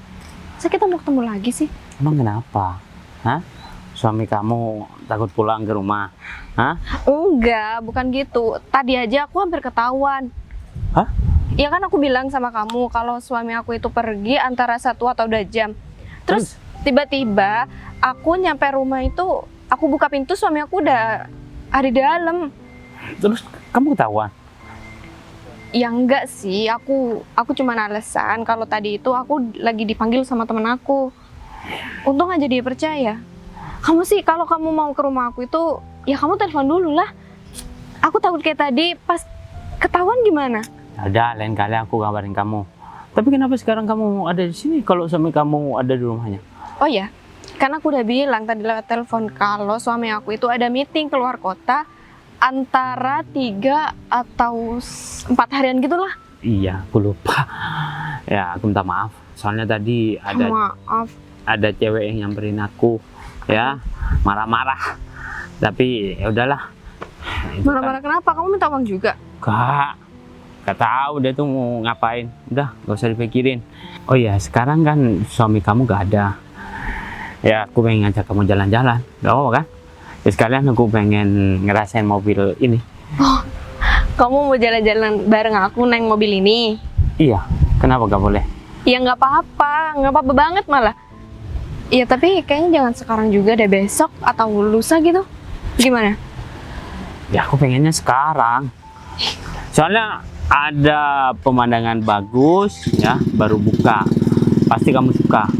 Masa kita mau ketemu lagi sih? emang kenapa? Hah? Suami kamu takut pulang ke rumah? Hah? Enggak, bukan gitu. Tadi aja aku hampir ketahuan. Hah? Ya kan aku bilang sama kamu kalau suami aku itu pergi antara 1 atau 2 jam. Terus tiba-tiba aku nyampe rumah itu, aku buka pintu, suami aku udah ada di dalam. Terus kamu ketahuan? Ya enggak sih, aku cuma alasan kalau tadi itu aku lagi dipanggil sama temen aku. Untung aja dia percaya. Kamu sih kalau kamu mau ke rumah aku itu, ya kamu telepon dulu lah. Aku takut kayak tadi pas ketahuan gimana? Ada, lain kali aku kabarin kamu. Tapi kenapa sekarang kamu ada di sini kalau suami kamu ada di rumahnya? Oh ya, karena aku udah bilang tadi lewat telepon kalau suami aku itu ada meeting keluar kota antara 3 atau 4 harian gitulah. Iya, aku lupa. Ya, aku minta maaf. Soalnya tadi Maaf. ada cewek yang nyamperin aku, ya, marah-marah. Tapi ya udahlah. Itu kan- Marah-marah kenapa? Kamu minta uang juga? Gak tahu dia tuh mau ngapain. Udah, gak usah dipikirin. Oh iya, sekarang kan suami kamu gak ada. Ya, aku pengen ngajak kamu jalan-jalan. Gak apa-apa kan? Ya, sekalian aku pengen ngerasain mobil ini. Kamu mau jalan-jalan bareng aku naik mobil ini? Iya, kenapa gak boleh? Ya nggak apa-apa banget malah. Iya tapi kayaknya jangan sekarang juga deh, besok atau lusa gitu. Gimana? Ya, aku pengennya sekarang. Soalnya ada pemandangan bagus, ya, baru buka. Pasti kamu suka.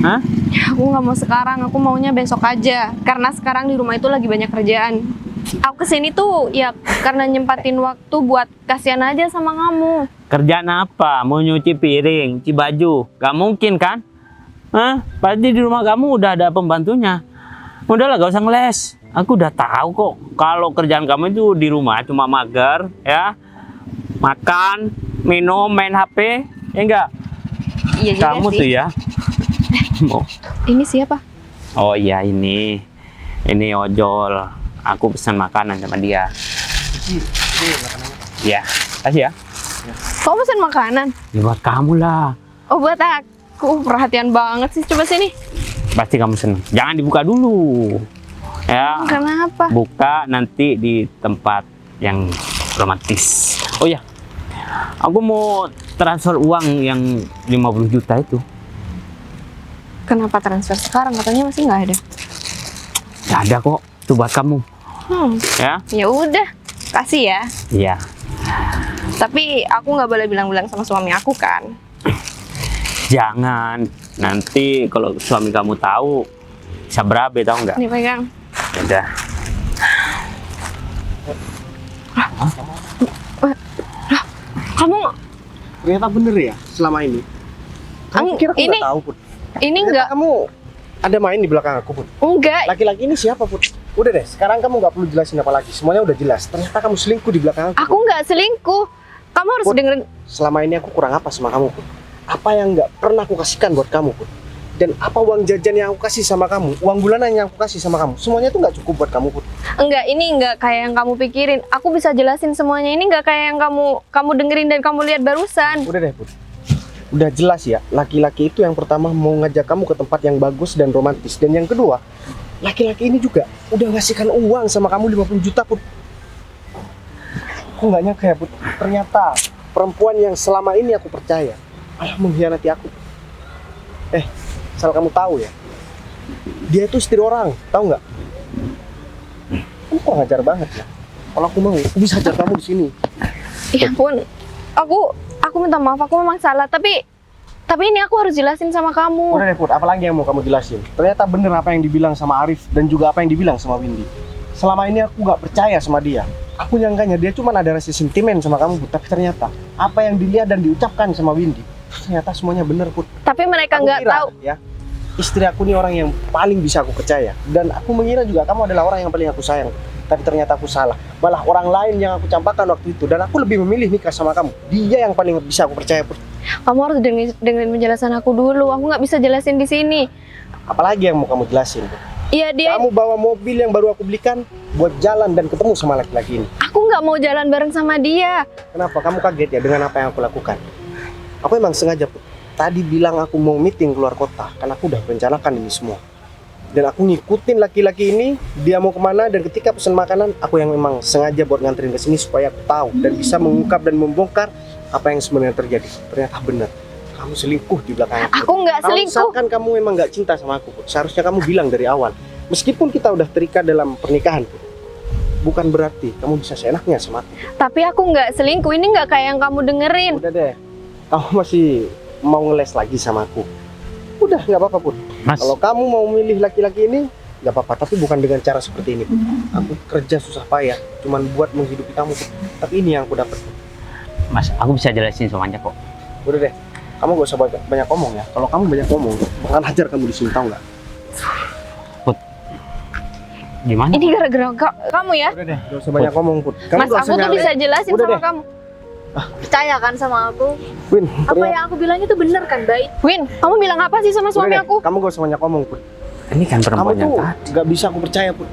Hah? Aku nggak mau sekarang, aku maunya besok aja. Karena sekarang di rumah itu lagi banyak kerjaan. Aku kesini tuh ya karena nyempatin waktu buat kasihan aja sama kamu. Kerjaan apa? Mau nyuci piring, cuci baju? Gak mungkin kan? Hah? Pasti di rumah kamu udah ada pembantunya. Udahlah, gak usah ngeles. Aku udah tahu kok kalau kerjaan kamu itu di rumah cuma mager, ya, makan, minum, main HP, ya enggak? Iya juga Kamu sih. tuh ya, Ini siapa? Oh iya, ini ojol. Aku pesan makanan sama dia. Iya, kasih ya. Kamu pesan makanan? Ya buat kamu lah. Oh, buat aku. Perhatian banget sih. Coba sini. Pasti kamu seneng. Jangan dibuka dulu. Ya. Kenapa? Buka nanti di tempat yang romantis. Oh ya, aku mau transfer uang yang 50 juta itu. Kenapa transfer sekarang? Katanya masih nggak ada. Gak ada kok, itu buat kamu. Ya? Ya udah, kasih ya. Iya. Tapi aku nggak boleh bilang-bilang sama suami aku kan. Jangan. Nanti kalau suami kamu tahu, bisa berabe, tahu nggak? Ini pegang. Udah. Kamu Ternyata bener ya selama ini. Kamu pikir aku ini nggak tahu, Put? ini Ternyata nggak kamu ada main di belakang aku, Put. enggak. Laki-laki ini siapa, Put? Udah deh, sekarang kamu nggak perlu jelasin apa lagi. Semuanya udah jelas. Ternyata kamu selingkuh di belakang aku. Aku nggak selingkuh. Kamu harus Put. dengerin. Selama ini aku kurang apa sama kamu, Put? Apa yang nggak pernah aku kasihkan buat kamu, Put? Dan apa uang jajan yang aku kasih sama kamu, uang bulanan yang aku kasih sama kamu, semuanya itu nggak cukup buat kamu, Put. Enggak, ini enggak kayak yang kamu pikirin. Aku bisa jelasin semuanya. Ini enggak kayak yang kamu dengerin dan kamu lihat barusan. Udah deh, Put. Udah jelas ya, laki-laki itu yang pertama mau ngajak kamu ke tempat yang bagus dan romantis. Dan yang kedua, laki-laki ini juga udah ngasihkan uang sama kamu 50 juta, Put. Aku nggak nyangka ya, Put. Ternyata perempuan yang selama ini aku percaya malah mengkhianati aku. Asal kamu tahu ya, dia itu istri orang, tahu nggak? Kamu kurang ajar banget ya. Kalau aku mau, aku bisa ajar kamu di sini. Ya ampun. Aku minta maaf, aku memang salah, tapi ini aku harus jelasin sama kamu. Udah deh, Put, apalagi yang mau kamu jelasin? Ternyata bener apa yang dibilang sama Arif dan juga apa yang dibilang sama Windy. Selama ini aku nggak percaya sama dia. Aku nyangkanya dia cuma ada rasa sentimen sama kamu, Put. Tapi ternyata apa yang dilihat dan diucapkan sama Windy, ternyata semuanya bener, Put. Tapi mereka Aku nggak kira, tahu. ya, istri aku ini orang yang paling bisa aku percaya. Dan aku mengira juga kamu adalah orang yang paling aku sayang. Tapi ternyata aku salah. Malah orang lain yang aku campakkan waktu itu. Dan aku lebih memilih nikah sama kamu. Dia yang paling bisa aku percaya, Put. Kamu harus dengerin penjelasan aku dulu. Aku nggak bisa jelasin di sini. Apalagi yang mau kamu jelasin, Put? Iya dia. Kamu bawa mobil yang baru aku belikan buat jalan dan ketemu sama laki-laki ini. Aku nggak mau jalan bareng sama dia. Kenapa? Kamu kaget ya dengan apa yang aku lakukan? Aku emang sengaja, Put. Tadi bilang aku mau meeting keluar kota. Karena aku udah merencanakan ini semua. Dan aku ngikutin laki-laki ini, dia mau kemana, dan ketika pesan makanan, aku yang memang sengaja buat nganterin ke sini supaya aku tahu dan bisa mengungkap dan membongkar apa yang sebenarnya terjadi. Ternyata benar, kamu selingkuh di belakang Aku nggak Kalau selingkuh. misalkan kamu memang nggak cinta sama aku, Put, seharusnya kamu bilang dari awal. Meskipun kita udah terikat dalam pernikahan, Put, bukan berarti kamu bisa seenaknya sama aku. Tapi aku nggak selingkuh. Ini nggak kayak yang kamu dengerin. Udah deh, kamu masih mau ngeles lagi sama aku. Udah, nggak apa-apa, Put. Mas, Kalau kamu mau milih laki-laki ini, nggak apa-apa. Tapi bukan dengan cara seperti ini, Put. Aku kerja susah payah, cuman buat menghidupi kamu, Put. Tapi ini yang aku dapat. Mas, aku bisa jelasin semuanya kok. Udah deh, kamu gak usah banyak ngomong ya. Kalau kamu banyak ngomong, bakal hajar kamu di sini, tahu nggak? Gimana? Ini gara-gara kamu ya. Udah deh, gak usah banyak ngomong, Put. Kamu Mas, nggak aku usah tuh nyalain. bisa jelasin Udah sama deh. kamu. Percaya kan sama aku? Win, Apa ternyata- yang aku bilangnya tuh bener kan, Bay? Win, kamu bilang apa sih sama Udah suami deh, aku? kamu gak usah banyak ngomong, Put. Ini kan Kamu perempuan yang tuh tadi. gak bisa aku percaya, Put.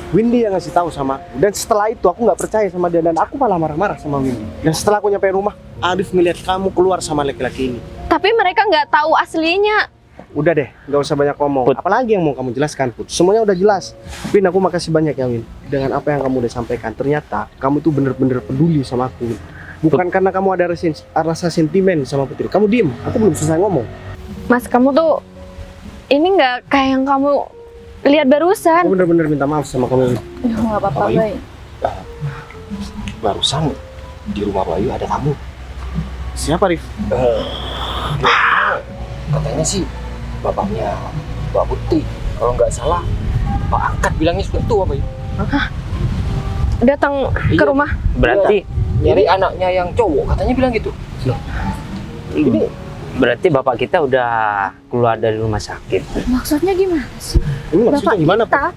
Windy yang ngasih tahu sama aku. Dan setelah itu aku nggak percaya sama dia dan aku malah marah-marah sama Windy. Dan setelah aku nyampe rumah, Arif melihat kamu keluar sama laki-laki ini. Tapi mereka nggak tahu aslinya. Udah deh, nggak usah banyak ngomong. Put. Apalagi yang mau kamu jelaskan, Put? Semuanya udah jelas. Win, aku makasih banyak ya, Win. Dengan apa yang kamu udah sampaikan, ternyata kamu tuh bener-bener peduli sama aku, Win. Bukan karena kamu ada rasa sentimen sama Putri. Kamu diem, aku belum selesai ngomong. Mas, kamu tuh ini nggak kayak yang kamu lihat Aku barusan. bener-bener minta maaf sama kamu, Win. Nggak apa-apa, Bayu. Bay. Barusan di rumah Bayu ada tamu. Siapa, Rif? Katanya sih bapaknya Mbak Putri. Kalau nggak salah, Pak angkat bilangnya sudah tua, Bayu. Datang ke Iya. rumah. Berarti Nyari anaknya yang cowok, katanya bilang gitu. Ini berarti bapak kita udah keluar dari rumah sakit. Maksudnya gimana sih? ini maksudnya Bapak gimana, Put? kita.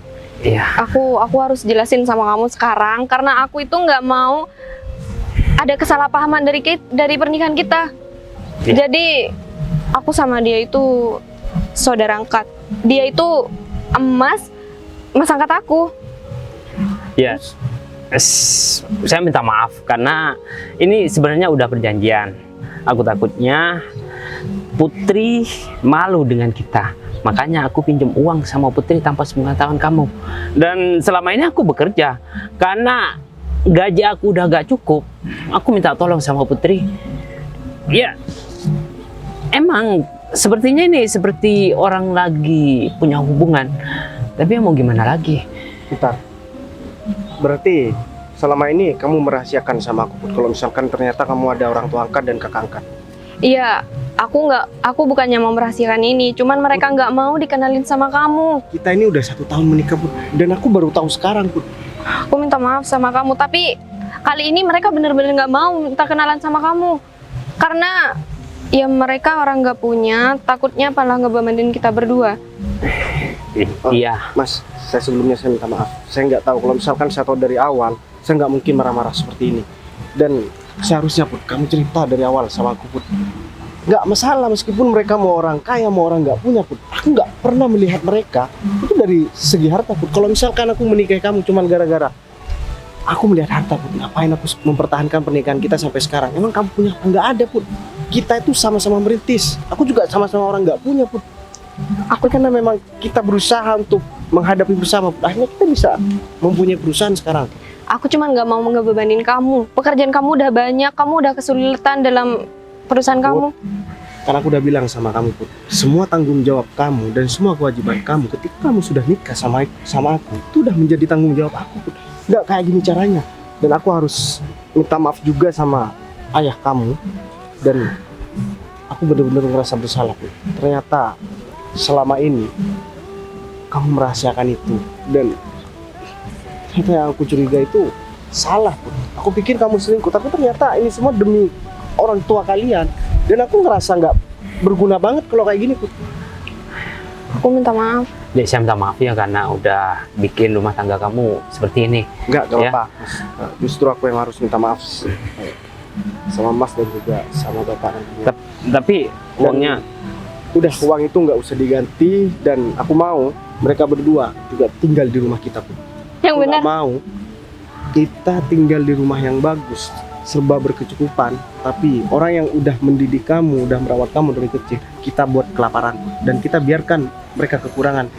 Iya. Aku harus jelasin sama kamu sekarang karena aku itu nggak mau ada kesalahpahaman dari pernikahan kita. Iya. Jadi aku sama dia itu saudara angkat. Dia itu mas angkat aku. Ya, saya minta maaf karena ini sebenarnya udah perjanjian. Aku takutnya Putri malu dengan kita. Makanya aku pinjam uang sama Putri tanpa sepengetahuan kamu. Dan selama ini aku bekerja karena gaji aku udah gak cukup. Aku minta tolong sama Putri. Ya, emang sepertinya ini seperti orang lagi punya hubungan. Tapi ya mau gimana lagi? Bentar. Berarti selama ini kamu merahasiakan sama aku, Put, kalau misalkan ternyata kamu ada orang tua angkat dan kakak angkat. Iya, aku bukannya mau merahasiakan ini, cuman mereka nggak mau dikenalin sama kamu. Kita ini udah 1 tahun menikah, Put, dan aku baru tahu sekarang, Put. Aku minta maaf sama kamu, tapi kali ini mereka bener-bener nggak mau minta kenalan sama kamu. Karena ya mereka orang nggak punya, takutnya malah ngebebanin kita berdua. Iya. Mas, saya sebelumnya saya minta maaf. Saya nggak tahu kalau misalkan saya tahu dari awal, saya nggak mungkin marah-marah seperti ini. Dan seharusnya, Put, kamu cerita dari awal sama aku, Put. Nggak masalah meskipun mereka mau orang kaya, mau orang nggak punya, Put. Aku nggak pernah melihat mereka itu dari segi harta, Put. Kalau misalkan aku menikahi kamu cuman gara-gara aku melihat harta, Put, ngapain aku mempertahankan pernikahan kita sampai sekarang? Emang kamu punya apa? Nggak ada, Put. Kita itu sama-sama merintis. Aku juga sama-sama orang nggak punya, Put. Aku karena memang kita berusaha untuk menghadapi bersama, Put. Akhirnya kita bisa mempunyai perusahaan sekarang. Aku cuma nggak mau ngebebanin kamu. Pekerjaan kamu udah banyak, kamu udah kesulitan dalam perusahaan kamu. Karena aku udah bilang sama kamu, Put, semua tanggung jawab kamu dan semua kewajiban kamu ketika kamu sudah nikah sama aku, itu udah menjadi tanggung jawab aku, Put. Nggak kayak gini caranya. Dan aku harus minta maaf juga sama ayah kamu. Dan aku benar-benar ngerasa bersalah, Put. Ternyata selama ini kamu merahasiakan itu. Dan ternyata yang aku curiga itu salah, Put. Aku pikir kamu selingkuh, tapi ternyata ini semua demi orang tua kalian. Dan aku ngerasa nggak berguna banget kalau kayak gini, Put. Aku minta maaf. Dek, saya minta maaf ya karena udah bikin rumah tangga kamu seperti ini. Nggak Ya. apa-apa, Mas. Justru aku yang harus minta maaf sama Mas dan juga sama Bapak nantinya. Tapi uangnya Udah, uang itu nggak usah diganti. Dan aku mau mereka berdua juga tinggal di rumah kita, Put. Yang Aku benar. nggak mau kita tinggal di rumah yang bagus, serba berkecukupan, tapi orang yang udah mendidik kamu, udah merawat kamu dari kecil, kita buat kelaparan dan kita biarkan mereka kekurangan.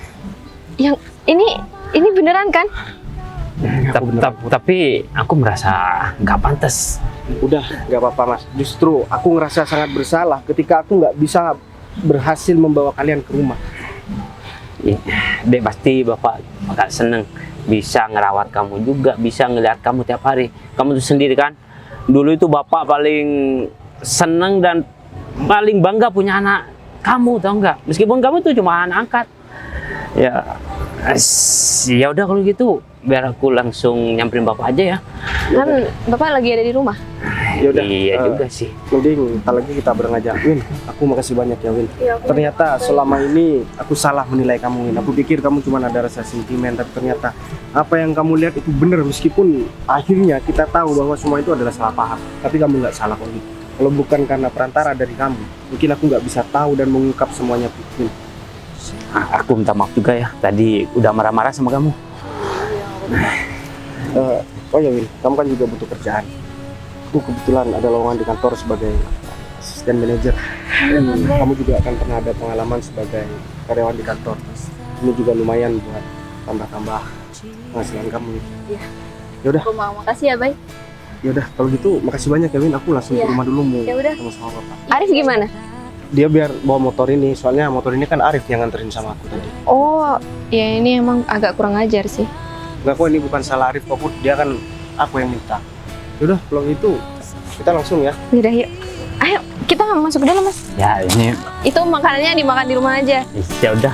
Yang ini beneran kan? tapi aku merasa nggak pantas. Udah, nggak apa-apa, Mas. Justru aku ngerasa sangat bersalah ketika aku nggak bisa berhasil membawa kalian ke rumah. Dek, pasti bapak seneng bisa ngerawat kamu juga, bisa ngeliat kamu tiap hari. Kamu tuh sendiri kan, dulu itu bapak paling seneng dan paling bangga punya anak kamu, tau nggak? Meskipun kamu tuh cuma anak angkat. Ya udah kalau gitu biar aku langsung nyamperin bapak aja ya. Kan bapak lagi ada di rumah. Ya udah. Iya juga sih. Mending ntar lagi kita bareng aja. Win, aku makasih banyak ya, Win. Ternyata selama ini aku salah menilai kamu, Win. Aku pikir kamu cuma ada rasa sentimen, tapi ternyata apa yang kamu lihat itu benar. Meskipun akhirnya kita tahu bahwa semua itu adalah salah paham, tapi kamu nggak salah kok, Win. Kalau bukan karena perantara dari kamu, mungkin aku nggak bisa tahu dan mengungkap semuanya, Win. Aku minta maaf juga ya, tadi udah marah-marah sama kamu. Oh ya, Win, kamu kan juga butuh kerjaan. Aku kebetulan ada lowongan di kantor sebagai asisten manajer. Kamu juga akan pernah ada pengalaman sebagai karyawan di kantor. Ini juga lumayan buat tambah-tambah penghasilan kamu. Iya. Ya udah, Aku mau makasih ya, Bay. ya udah kalau gitu makasih banyak ya, Win. Aku langsung ke Iya. rumah dulu mau Ya udah. ketemu sama Bapak. Arif gimana? Dia biar bawa motor ini, soalnya motor ini kan Arif yang nganterin sama aku tadi. Oh, ya ini emang agak kurang ajar sih. Enggak kok, ini bukan salah Arif kok, Put. Dia kan aku yang minta. Ya udah, kalau gitu kita langsung ya. Yaudah yuk. Ayo, kita masuk ke dalam, Mas. Ya ini Itu makanannya dimakan di rumah aja. ya udah.